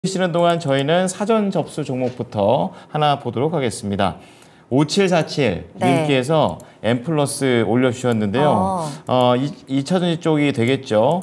쉬는 동안 저희는 사전 접수 종목부터 하나 보도록 하겠습니다. 5747 님께서 M 플러스 올려주셨는데요. 2차전지 쪽이 되겠죠.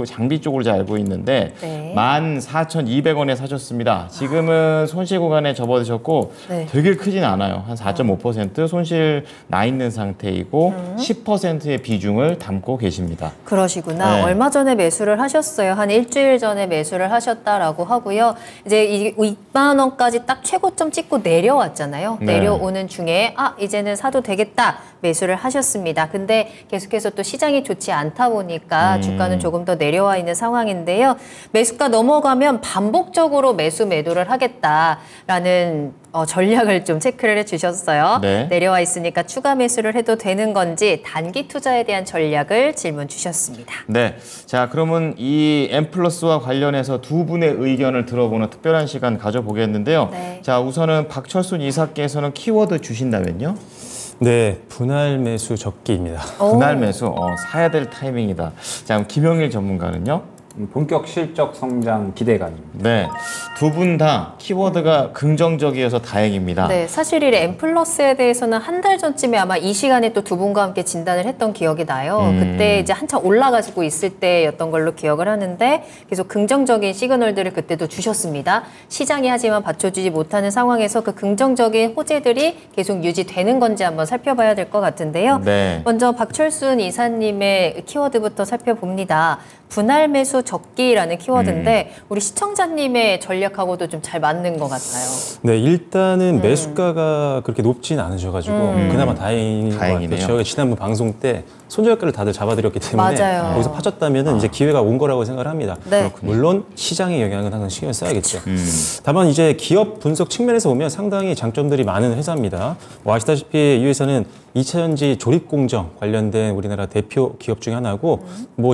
장비 쪽으로 잘 알고 있는데 14,200원에 사셨습니다. 지금은 손실 구간에 접어드셨고 되게 크진 않아요. 한 4.5% 손실 나 있는 상태이고 10%의 비중을 담고 계십니다. 그러시구나. 네. 얼마 전에 매수를 하셨어요. 한 일주일 전에 매수를 하셨다라고 하고요. 이제 2만 원까지 딱 최고점 찍고 내려왔잖아요. 네. 내려오는 중에 이제는 사도 되겠다. 매수를 하셨습니다. 근데 계속해서 또 시장이 좋지 않다 보니까 주가는 조금 더 내려와 있는 상황인데요. 매수가 넘어가면 반복적으로 매도를 하겠다라는 전략을 좀 체크를 해주셨어요. 네. 내려와 있으니까 추가 매수를 해도 되는 건지 단기 투자에 대한 전략을 질문 주셨습니다. 네, 자 그러면 이 M 플러스와 관련해서 두 분의 의견을 들어보는 특별한 시간 가져보겠는데요. 네. 자 우선은 박철순 이사께서는 키워드 주신다면요? 네, 분할 매수 적기입니다. 분할 매수, 사야 될 타이밍이다. 자, 그럼 김영일 전문가는요? 본격 실적 성장 기대감입니다. 네, 두 분 다 키워드가 긍정적이어서 다행입니다. 네, 사실 이 M 플러스에 대해서는 한 달 전쯤에 아마 이 시간에 또 두 분과 함께 진단을 했던 기억이 나요. 그때 이제 한참 올라가지고 있을 때였던 걸로 기억을 하는데 계속 긍정적인 시그널들을 그때도 주셨습니다. 시장이 하지만 받쳐주지 못하는 상황에서 그 긍정적인 호재들이 계속 유지되는 건지 한번 살펴봐야 될 것 같은데요. 네. 먼저 박철순 이사님의 키워드부터 살펴봅니다. 분할 매수 적기라는 키워드인데 우리 시청자님의 전략하고도 좀 잘 맞는 것 같아요. 네, 일단은 매수가가 그렇게 높진 않으셔가지고 그나마 다행인 것 같아요. 저희가 지난번 방송 때 손절가를 다들 잡아드렸기 때문에 맞아요. 거기서 빠졌다면 이제 기회가 온 거라고 생각을 합니다. 네. 물론 시장의 영향은 항상 신경 써야겠죠. 다만 이제 기업 분석 측면에서 보면 상당히 장점들이 많은 회사입니다. 아시다시피 이 회사는 2차전지 조립공정 관련된 우리나라 대표 기업 중에 하나고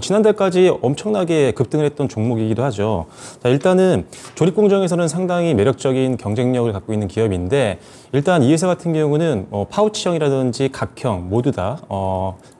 지난달까지 엄청나게 급등을 했던 종목이기도 하죠. 자, 일단은 조립공정에서는 상당히 매력적인 경쟁력을 갖고 있는 기업인데 일단 이 회사 같은 경우는 파우치형이라든지 각형 모두 다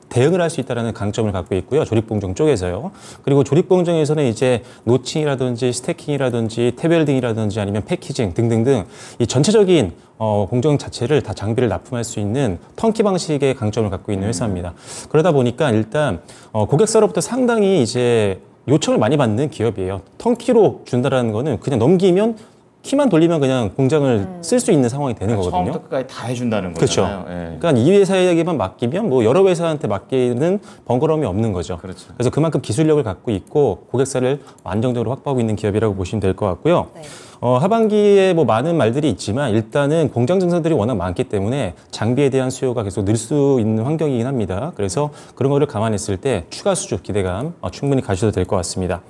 대응을 할 수 있다는 강점을 갖고 있고요. 조립공정 쪽에서요. 그리고 조립공정에서는 이제 노칭이라든지 스태킹이라든지 태벨딩이라든지 아니면 패키징 등등등 이 전체적인 공정 자체를 다 장비를 납품할 수 있는 턴키 방식의 강점을 갖고 있는 회사입니다. 그러다 보니까 일단 고객사로부터 상당히 이제 요청을 많이 받는 기업이에요. 턴키로 준다라는 거는 그냥 넘기면 키만 돌리면 그냥 공장을 쓸 수 있는 상황이 되는 거거든요. 처음부터 끝까지 다 해준다는 거잖아요. 그렇죠. 예. 그러니까 이 회사에게만 맡기면 여러 회사한테 맡기는 번거로움이 없는 거죠. 그렇죠. 그래서 그만큼 기술력을 갖고 있고 고객사를 안정적으로 확보하고 있는 기업이라고 보시면 될 것 같고요. 네. 하반기에 많은 말들이 있지만 일단은 공장 증설들이 워낙 많기 때문에 장비에 대한 수요가 계속 늘 수 있는 환경이긴 합니다. 그래서 그런 거를 감안했을 때 추가 수주 기대감 충분히 가셔도 될 것 같습니다.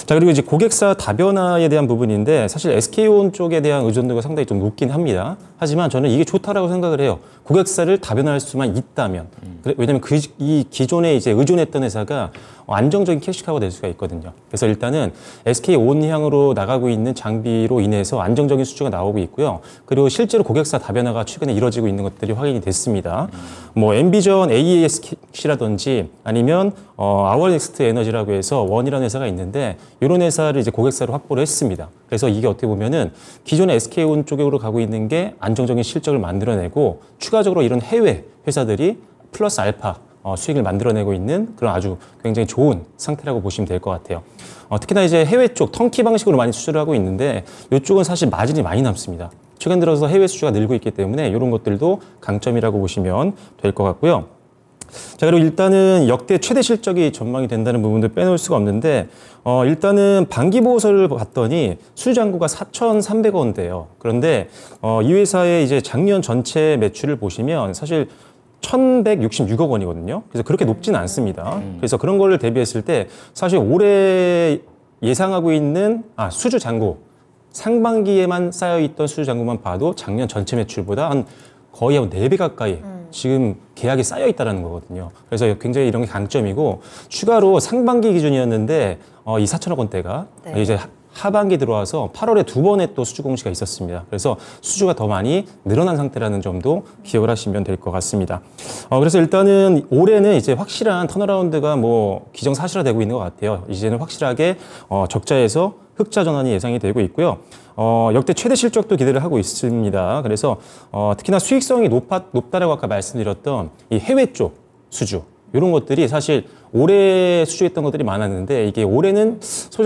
자, 그리고 이제 고객사 다변화에 대한 부분인데 사실 SK온 쪽에 대한 의존도가 상당히 좀 높긴 합니다. 하지만 저는 이게 좋다라고 생각을 해요. 고객사를 다변화할 수만 있다면. 왜냐하면 이 기존에 이제 의존했던 회사가 안정적인 캐시카우가 될 수가 있거든요. 그래서 일단은 SK온 향으로 나가고 있는 장비로 인해서 안정적인 수주가 나오고 있고요. 그리고 실제로 고객사 다변화가 최근에 이루어지고 있는 것들이 확인이 됐습니다. 엔비전 AESC라든지 아니면 아워넥스트 에너지라고 해서 원이라는 회사가 있는데 이런 회사를 이제 고객사로 확보를 했습니다. 그래서 이게 어떻게 보면은 기존의 SK온 쪽으로 가고 있는 게 안정적인 실적을 만들어내고 추가적으로 이런 해외 회사들이 플러스 알파 수익을 만들어내고 있는 그런 아주 굉장히 좋은 상태라고 보시면 될 것 같아요. 특히나 이제 해외 쪽 턴키 방식으로 많이 수주를 하고 있는데 이쪽은 사실 마진이 많이 남습니다. 최근 들어서 해외 수주가 늘고 있기 때문에 이런 것들도 강점이라고 보시면 될 것 같고요. 자, 그리고 일단은 역대 최대 실적이 전망이 된다는 부분도 빼놓을 수가 없는데 일단은 반기보고서를 봤더니 수주잔고가 4,300원대예요. 그런데 이 회사의 이제 작년 전체 매출을 보시면 사실 1,166억 원이거든요. 그래서 그렇게 높지는 않습니다. 그래서 그런 거를 대비했을 때 사실 올해 예상하고 있는 수주 잔고 상반기에만 쌓여있던 수주 잔고만 봐도 작년 전체 매출보다 거의 한 4배 가까이 지금 계약이 쌓여 있다는 거거든요. 그래서 굉장히 이런 게 강점이고 추가로 상반기 기준이었는데 이 4천억 원대가 이제 하반기 들어와서 8월에 2번의 또 수주 공시가 있었습니다. 그래서 수주가 더 많이 늘어난 상태라는 점도 기억을 하시면 될 것 같습니다. 그래서 일단은 올해는 이제 확실한 턴어라운드가 기정사실화되고 있는 것 같아요. 이제는 확실하게 적자에서 흑자 전환이 예상이 되고 있고요. 역대 최대 실적도 기대를 하고 있습니다. 그래서 특히나 수익성이 높다라고 아까 말씀드렸던 이 해외 쪽 수주 이런 것들이 사실 올해 수주했던 것들이 많았는데 이게 올해는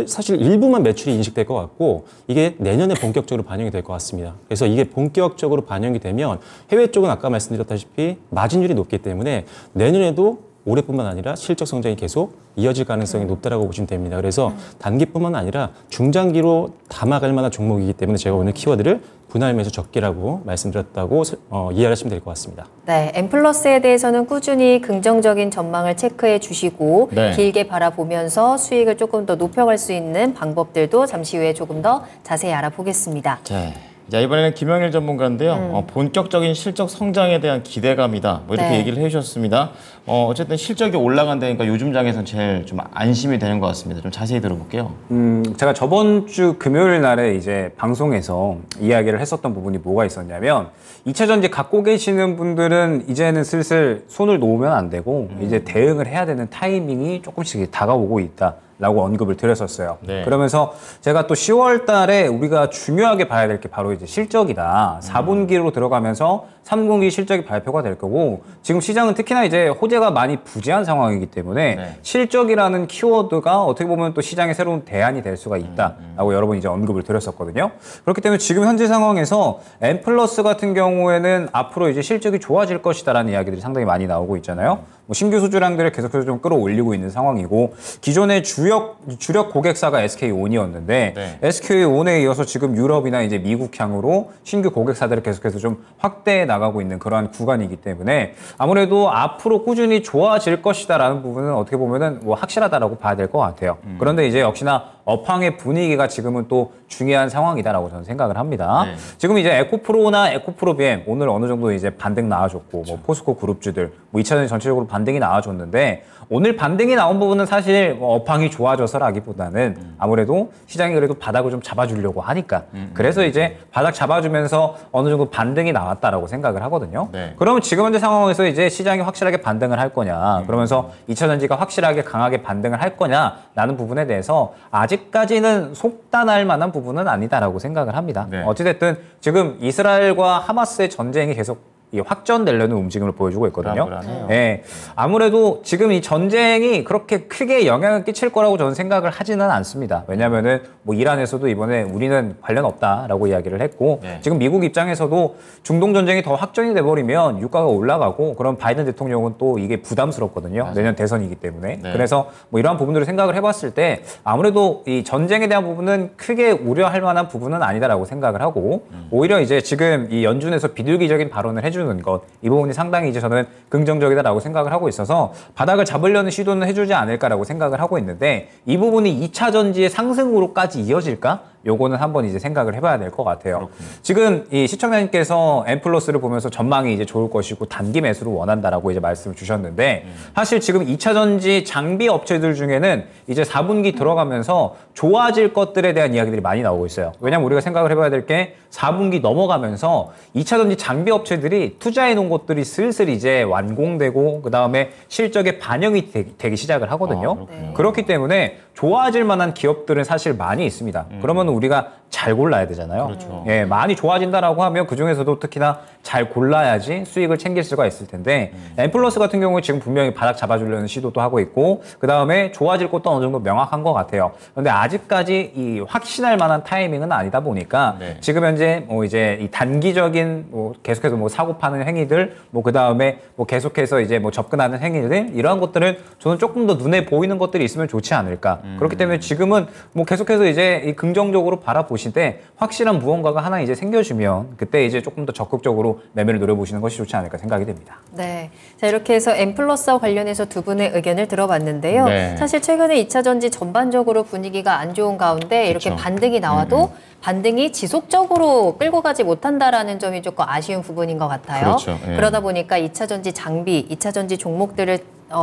사실 일부만 매출이 인식될 것 같고 이게 내년에 본격적으로 반영이 될 것 같습니다. 그래서 이게 본격적으로 반영이 되면 해외 쪽은 아까 말씀드렸다시피 마진율이 높기 때문에 내년에도 올해뿐만 아니라 실적 성장이 계속 이어질 가능성이 높다라고 보시면 됩니다. 그래서 단기뿐만 아니라 중장기로 담아갈 만한 종목이기 때문에 제가 오늘 키워드를 분할 매수 적기라고 말씀드렸다고 이해하시면 될 것 같습니다. 네, 엠플러스에 대해서는 꾸준히 긍정적인 전망을 체크해 주시고 네. 길게 바라보면서 수익을 조금 더 높여갈 수 있는 방법들도 잠시 후에 조금 더 자세히 알아보겠습니다. 자, 이번에는 김영일 전문가인데요. 본격적인 실적 성장에 대한 기대감이다. 뭐 이렇게 네. 얘기를 해주셨습니다. 어쨌든 실적이 올라간다니까 요즘 장에서는 제일 좀 안심이 되는 것 같습니다. 좀 자세히 들어볼게요. 제가 저번 주 금요일 날에 이제 방송에서 이야기를 했었던 부분이 뭐가 있었냐면 2차 전지 갖고 계시는 분들은 이제는 슬슬 손을 놓으면 안 되고 이제 대응을 해야 되는 타이밍이 조금씩 다가오고 있다. 라고 언급을 드렸었어요. 네. 그러면서 제가 또 10월 달에 우리가 중요하게 봐야 될 게 바로 이제 실적이다. 4분기로 들어가면서 3분기 실적이 발표가 될 거고 지금 시장은 특히나 이제 호재가 많이 부재한 상황이기 때문에 네. 실적이라는 키워드가 어떻게 보면 또 시장의 새로운 대안이 될 수가 있다라고 여러 번 이제 언급을 드렸었거든요. 그렇기 때문에 지금 현재 상황에서 엠플러스 같은 경우에는 앞으로 이제 실적이 좋아질 것이다라는 이야기들이 상당히 많이 나오고 있잖아요. 뭐 신규 수주량들을 계속해서 좀 끌어올리고 있는 상황이고 기존의 주력 고객사가 SK온이었는데 네. SK온에 이어서 지금 유럽이나 이제 미국향으로 신규 고객사들을 계속해서 좀 확대해 나가고 있는 그러한 구간이기 때문에 아무래도 앞으로 꾸준히 좋아질 것이다라는 부분은 어떻게 보면은 뭐 확실하다라고 봐야 될 것 같아요. 그런데 이제 역시나 업황의 분위기가 지금은 또 중요한 상황이다라고 저는 생각을 합니다. 네. 지금 이제 에코프로나 에코프로 BM 오늘 어느 정도 이제 반등 나와줬고 뭐 포스코 그룹주들 뭐 2차전지 전체적으로 반등이 나와줬는데 오늘 반등이 나온 부분은 사실 뭐 업황이 좋아져서라기보다는 아무래도 시장이 그래도 바닥을 좀 잡아주려고 하니까 그래서 이제 바닥 잡아주면서 어느 정도 반등이 나왔다라고 생각을 하거든요. 네. 그러면 지금 현재 상황에서 이제 시장이 확실하게 반등을 할 거냐 그러면서 2차전지가 확실하게 강하게 반등을 할 거냐라는 부분에 대해서 아직까지는 속단할 만한 부분은 아니다라고 생각을 합니다. 네. 어찌됐든 지금 이스라엘과 하마스의 전쟁이 계속 확전되려는 움직임을 보여주고 있거든요. 불안해요. 네. 아무래도 지금 이 전쟁이 그렇게 크게 영향을 끼칠 거라고 저는 생각을 하지는 않습니다. 왜냐하면은 뭐 이란에서도 이번에 우리는 관련 없다라고 이야기를 했고 네. 지금 미국 입장에서도 중동 전쟁이 더 확전이 돼버리면 유가가 올라가고 그럼 바이든 대통령은 또 이게 부담스럽거든요. 맞아요. 내년 대선이기 때문에. 네. 그래서 뭐 이러한 부분들을 생각을 해봤을 때 아무래도 이 전쟁에 대한 부분은 크게 우려할 만한 부분은 아니다라고 생각을 하고 오히려 이제 지금 이 연준에서 비둘기적인 발언을 해주는 것, 이 부분이 상당히 이제 저는 긍정적이다라고 생각을 하고 있어서 바닥을 잡으려는 시도는 해주지 않을까라고 생각을 하고 있는데 이 부분이 2차 전지의 상승으로까지 이어질까? 요거는 한번 이제 생각을 해봐야 될 것 같아요. 그렇군요. 지금 이 시청자님께서 엠플러스를 보면서 전망이 이제 좋을 것이고 단기 매수를 원한다라고 이제 말씀을 주셨는데 사실 지금 2차 전지 장비 업체들 중에는 이제 4분기 들어가면서 좋아질 것들에 대한 이야기들이 많이 나오고 있어요. 왜냐면 우리가 생각을 해봐야 될 게 4분기 넘어가면서 2차 전지 장비 업체들이 투자해 놓은 것들이 슬슬 이제 완공되고 그 다음에 실적에 반영이 되기 시작을 하거든요. 그렇기 때문에 좋아질 만한 기업들은 사실 많이 있습니다. 그러면 우리가 잘 골라야 되잖아요. 그렇죠. 예, 많이 좋아진다라고 하면 그 중에서도 특히나 잘 골라야지 수익을 챙길 수가 있을 텐데 엠플러스 같은 경우에 지금 분명히 바닥 잡아주려는 시도도 하고 있고 그 다음에 좋아질 것도 어느 정도 명확한 것 같아요. 그런데 아직까지 이 확신할 만한 타이밍은 아니다 보니까 네. 지금 현재 뭐 이제 이 단기적인 뭐 계속해서 뭐 사고 파는 행위들 뭐 그 다음에 뭐 계속해서 이제 뭐 접근하는 행위들 이러한 것들은 저는 조금 더 눈에 보이는 것들이 있으면 좋지 않을까. 그렇기 때문에 지금은 뭐 계속해서 이제 이 긍정적으로 바라보시되 확실한 무언가가 하나 이제 생겨주면 그때 이제 조금 더 적극적으로 매매를 노려보시는 것이 좋지 않을까 생각이 됩니다. 네. 자, 이렇게 해서 엠플러스와 관련해서 두 분의 의견을 들어봤는데요. 네. 사실 최근에 2차 전지 전반적으로 분위기가 안 좋은 가운데 이렇게 그렇죠. 반등이 나와도 반등이 지속적으로 끌고 가지 못한다라는 점이 조금 아쉬운 부분인 것 같아요. 그렇죠. 예. 그러다 보니까 2차 전지 장비, 2차 전지 종목들을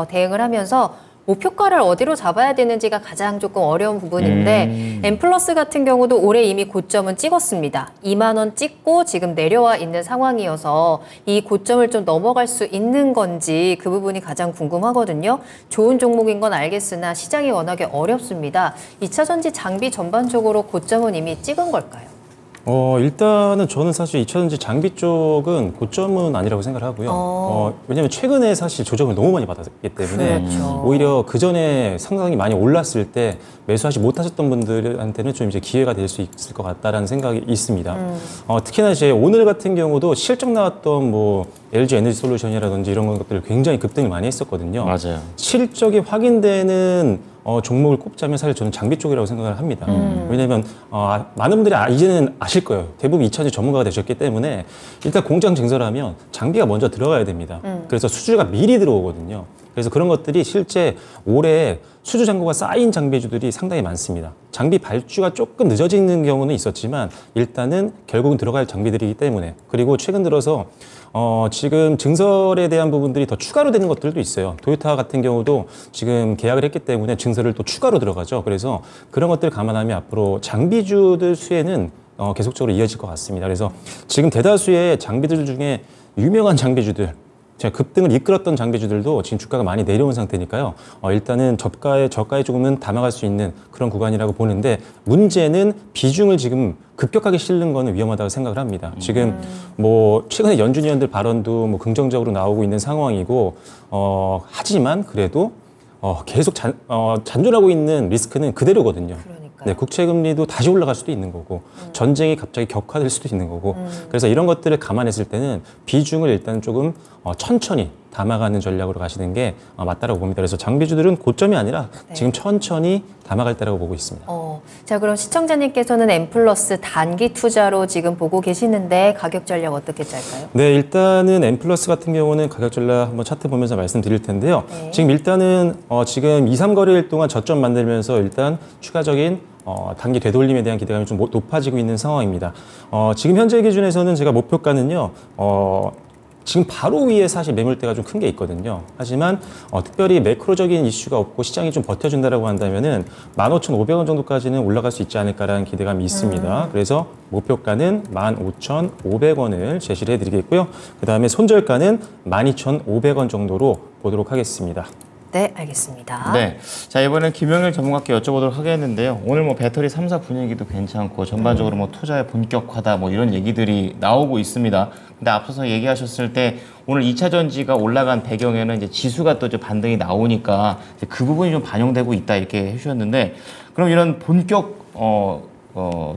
대응을 하면서 목표가를 어디로 잡아야 되는지가 가장 조금 어려운 부분인데 M+ 같은 경우도 올해 이미 고점은 찍었습니다. 2만 원 찍고 지금 내려와 있는 상황이어서 이 고점을 좀 넘어갈 수 있는 건지 그 부분이 가장 궁금하거든요. 좋은 종목인 건 알겠으나 시장이 워낙에 어렵습니다. 2차 전지 장비 전반적으로 고점은 이미 찍은 걸까요? 일단은 저는 사실 2차전지 장비 쪽은 고점은 아니라고 생각을 하고요. 왜냐하면 최근에 사실 조정을 너무 많이 받았기 때문에 그렇죠. 오히려 그 전에 상당히 많이 올랐을 때 매수하지 못하셨던 분들한테는 좀 이제 기회가 될 수 있을 것 같다라는 생각이 있습니다. 특히나 이제 오늘 같은 경우도 실적 나왔던 뭐 LG 에너지 솔루션이라든지 이런 것들을 굉장히 급등을 많이 했었거든요. 맞아요. 실적이 확인되는 종목을 꼽자면 사실 저는 장비 쪽이라고 생각을 합니다. 왜냐하면 많은 분들이 이제는 아실 거예요. 대부분 2차전지 전문가가 되셨기 때문에 일단 공장 증설하면 장비가 먼저 들어가야 됩니다. 그래서 수주가 미리 들어오거든요. 그래서 그런 것들이 실제 올해 수주 잔고가 쌓인 장비주들이 상당히 많습니다. 장비 발주가 조금 늦어지는 경우는 있었지만 일단은 결국은 들어갈 장비들이기 때문에 그리고 최근 들어서 지금 증설에 대한 부분들이 더 추가로 되는 것들도 있어요. 토요타 같은 경우도 지금 계약을 했기 때문에 증설을 또 추가로 들어가죠. 그래서 그런 것들을 감안하면 앞으로 장비주들 수혜는 계속적으로 이어질 것 같습니다. 그래서 지금 대다수의 장비들 중에 유명한 장비주들 제가 급등을 이끌었던 장비주들도 지금 주가가 많이 내려온 상태니까요. 일단은 저가에 조금은 담아갈 수 있는 그런 구간이라고 보는데 문제는 비중을 지금 급격하게 실는 거는 위험하다고 생각을 합니다. 지금 뭐 최근에 연준 의원들 발언도 뭐 긍정적으로 나오고 있는 상황이고 하지만 그래도 계속 잔존하고 있는 리스크는 그대로거든요. 네, 국채 금리도 다시 올라갈 수도 있는 거고 전쟁이 갑자기 격화될 수도 있는 거고 그래서 이런 것들을 감안했을 때는 비중을 일단 조금 천천히 담아가는 전략으로 가시는 게 맞다라고 봅니다. 그래서 장비주들은 고점이 아니라 지금 천천히 담아갈 때라고 보고 있습니다. 자, 그럼 시청자님께서는 M+ 단기 투자로 지금 보고 계시는데 가격 전략 어떻게 짤까요? 네, 일단은 M+ 같은 경우는 가격 전략 한번 차트 보면서 말씀드릴 텐데요. 네. 지금 일단은 지금 2, 3거래일 동안 저점 만들면서 일단 추가적인 단기 되돌림에 대한 기대감이 좀 높아지고 있는 상황입니다. 지금 현재 기준에서는 제가 목표가는요. 지금 바로 위에 사실 매물대가 좀 큰 게 있거든요. 하지만 특별히 매크로적인 이슈가 없고 시장이 좀 버텨준다라고 한다면은 15,500원 정도까지는 올라갈 수 있지 않을까라는 기대감이 있습니다. 그래서 목표가는 15,500원을 제시를 해드리겠고요. 그 다음에 손절가는 12,500원 정도로 보도록 하겠습니다. 네, 알겠습니다. 네. 자, 이번엔 김영일 전문가께 여쭤보도록 하겠는데요. 오늘 뭐 배터리 3사 분위기도 괜찮고 전반적으로 뭐 투자의 본격화다 뭐 이런 얘기들이 나오고 있습니다. 근데 앞서서 얘기하셨을 때 오늘 2차 전지가 올라간 배경에는 이제 지수가 또 이제 반등이 나오니까 이제 그 부분이 좀 반영되고 있다 이렇게 해주셨는데 그럼 이런 본격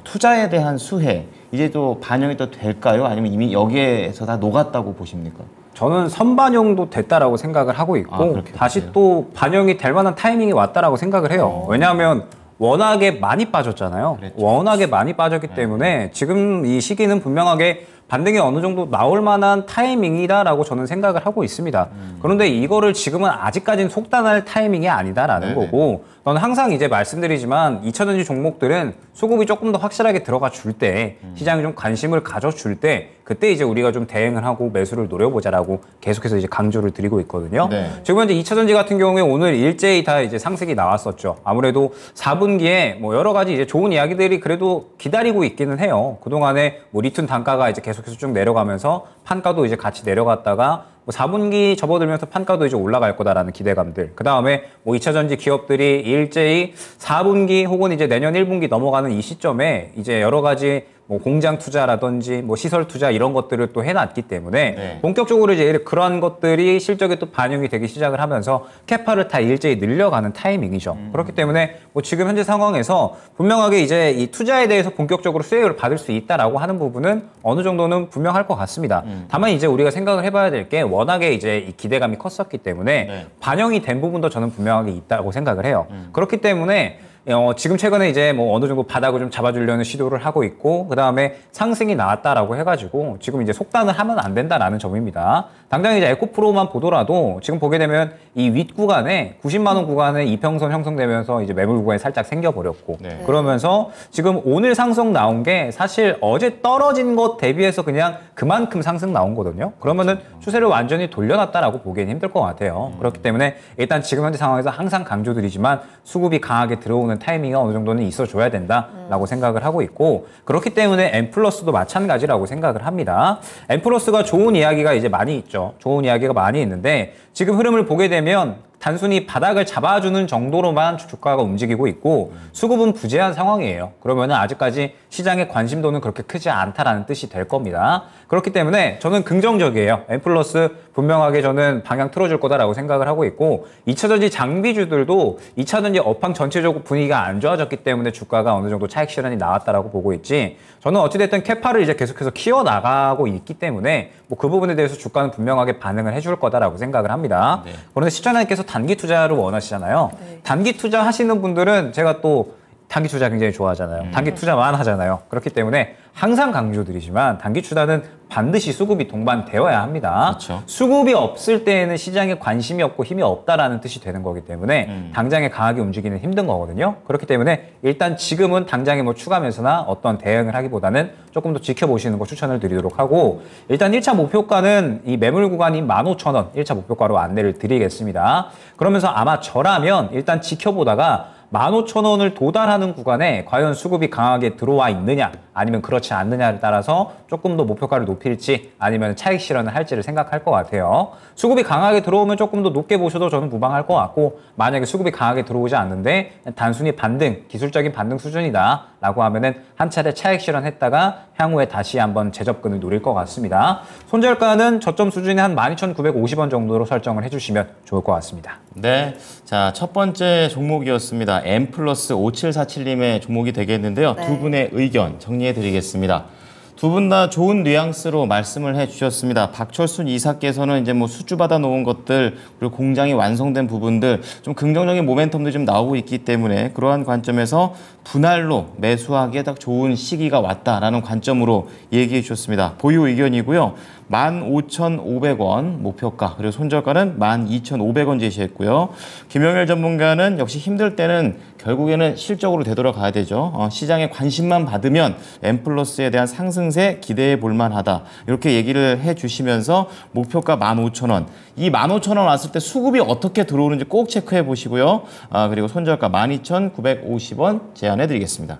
투자에 대한 수혜 이제 또 반영이 또 될까요? 아니면 이미 여기에서 다 녹았다고 보십니까? 저는 선반영도 됐다라고 생각을 하고 있고 다시 또 반영이 될 만한 타이밍이 왔다라고 생각을 해요. 왜냐하면 워낙에 많이 빠졌잖아요. 그랬죠. 워낙에 많이 빠졌기 때문에 지금 이 시기는 분명하게 반등이 어느 정도 나올 만한 타이밍이다라고 저는 생각을 하고 있습니다. 그런데 이거를 지금은 아직까지는 속단할 타이밍이 아니다라는 거고 저는 항상 이제 말씀드리지만 2차전지 종목들은 수급이 조금 더 확실하게 들어가 줄 때 시장이 좀 관심을 가져줄 때 그때 이제 우리가 좀 대응을 하고 매수를 노려보자라고 계속해서 이제 강조를 드리고 있거든요. 네. 지금 현재 2차전지 같은 경우에 오늘 일제히 다 이제 상승이 나왔었죠. 아무래도 4분기에 뭐 여러 가지 이제 좋은 이야기들이 그래도 기다리고 있기는 해요. 그동안에 뭐 리튬 단가가 이제 계속해서 쭉 내려가면서 판가도 이제 같이 내려갔다가 뭐 4분기 접어들면서 판가도 이제 올라갈 거다라는 기대감들. 그 다음에 뭐 2차전지 기업들이 일제히 4분기 혹은 이제 내년 1분기 넘어가는 이 시점에 이제 여러 가지 뭐 공장 투자라든지 뭐 시설 투자 이런 것들을 또 해놨기 때문에 본격적으로 이제 그러한 것들이 실적에 또 반영이 되기 시작을 하면서 캐파를 다 일제히 늘려가는 타이밍이죠. 그렇기 때문에 뭐 지금 현재 상황에서 분명하게 이제 이 투자에 대해서 본격적으로 수혜를 받을 수 있다라고 하는 부분은 어느 정도는 분명할 것 같습니다. 다만 이제 우리가 생각을 해봐야 될 게 워낙에 이제 이 기대감이 컸었기 때문에 반영이 된 부분도 저는 분명하게 있다고 생각을 해요. 그렇기 때문에 지금 최근에 이제 뭐 어느 정도 바닥을 좀 잡아주려는 시도를 하고 있고, 그 다음에 상승이 나왔다라고 해가지고 지금 이제 속단을 하면 안 된다라는 점입니다. 당장 이제 에코프로만 보더라도 지금 보게 되면 이 윗 구간에 90만 원 구간에 이평선 형성되면서 이제 매물 구간이 살짝 생겨버렸고, 네. 그러면서 지금 오늘 상승 나온 게 사실 어제 떨어진 것 대비해서 그냥 그만큼 상승 나온 거거든요. 그러면은 추세를 완전히 돌려놨다라고 보기엔 힘들 것 같아요. 그렇기 때문에 일단 지금 현재 상황에서 항상 강조드리지만 수급이 강하게 들어오는 타이밍이 어느 정도는 있어줘야 된다라고 생각을 하고 있고, 그렇기 때문에 M+도 마찬가지라고 생각을 합니다. M+가 좋은 이야기가 이제 많이 있죠. 좋은 이야기가 많이 있는데 지금 흐름을 보게 되면 단순히 바닥을 잡아주는 정도로만 주가가 움직이고 있고 수급은 부재한 상황이에요. 그러면은 아직까지 시장의 관심도는 그렇게 크지 않다라는 뜻이 될 겁니다. 그렇기 때문에 저는 긍정적이에요. M+ 분명하게 저는 방향 틀어줄 거다라고 생각을 하고 있고, 2차전지 장비주들도 2차전지 업황 전체적으로 분위기가 안 좋아졌기 때문에 주가가 어느 정도 차익 실현이 나왔다라고 보고 있지, 저는 어찌됐든 캐파를 이제 계속해서 키워나가고 있기 때문에 뭐 그 부분에 대해서 주가는 분명하게 반응을 해줄 거다라고 생각을 합니다. 네. 그런데 시청자님께서 단기 투자를 원하시잖아요. 네. 단기 투자 하시는 분들은 제가 또 단기 투자 굉장히 좋아하잖아요. 단기 투자만 하잖아요. 그렇기 때문에 항상 강조드리지만 단기 투자는 반드시 수급이 동반되어야 합니다. 그렇죠. 수급이 없을 때에는 시장에 관심이 없고 힘이 없다라는 뜻이 되는 거기 때문에 당장에 강하게 움직이는 힘든 거거든요. 그렇기 때문에 일단 지금은 당장에 뭐 추가 매수나 어떤 대응을 하기보다는 조금 더 지켜보시는 거 추천을 드리도록 하고, 일단 1차 목표가는 이 매물 구간인 15,000원 1차 목표가로 안내를 드리겠습니다. 그러면서 아마 저라면 일단 지켜보다가 15,000원을 도달하는 구간에 과연 수급이 강하게 들어와 있느냐 아니면 그렇지 않느냐를 따라서 조금 더 목표가를 높일지 아니면 차익 실현을 할지를 생각할 것 같아요. 수급이 강하게 들어오면 조금 더 높게 보셔도 저는 무방할 것 같고, 만약에 수급이 강하게 들어오지 않는데 단순히 반등, 기술적인 반등 수준이다 라고 하면은 한 차례 차익 실현했다가 향후에 다시 한번 재접근을 노릴 것 같습니다. 손절가는 저점 수준이 한 12,950원 정도로 설정을 해주시면 좋을 것 같습니다. 네, 자, 첫 번째 종목이었습니다. M+5747님의 종목이 되겠는데요. 네. 두 분의 의견 정리해 드리겠습니다. 두 분 다 좋은 뉘앙스로 말씀을 해 주셨습니다. 박철순 이사께서는 이제 뭐 수주 받아 놓은 것들, 그리고 공장이 완성된 부분들, 좀 긍정적인 모멘텀도 좀 나오고 있기 때문에 그러한 관점에서 분할로 매수하기에 딱 좋은 시기가 왔다라는 관점으로 얘기해 주셨습니다. 보유 의견이고요. 15,500원 목표가, 그리고 손절가는 12,500원 제시했고요. 김영일 전문가는 역시 힘들 때는 결국에는 실적으로 되돌아가야 되죠. 시장에 관심만 받으면 M+에 대한 상승세 기대해 볼 만하다. 이렇게 얘기를 해 주시면서 목표가 15,000원. 이 15,000원 왔을 때 수급이 어떻게 들어오는지 꼭 체크해 보시고요. 그리고 손절가 12,950원 제안해 드리겠습니다.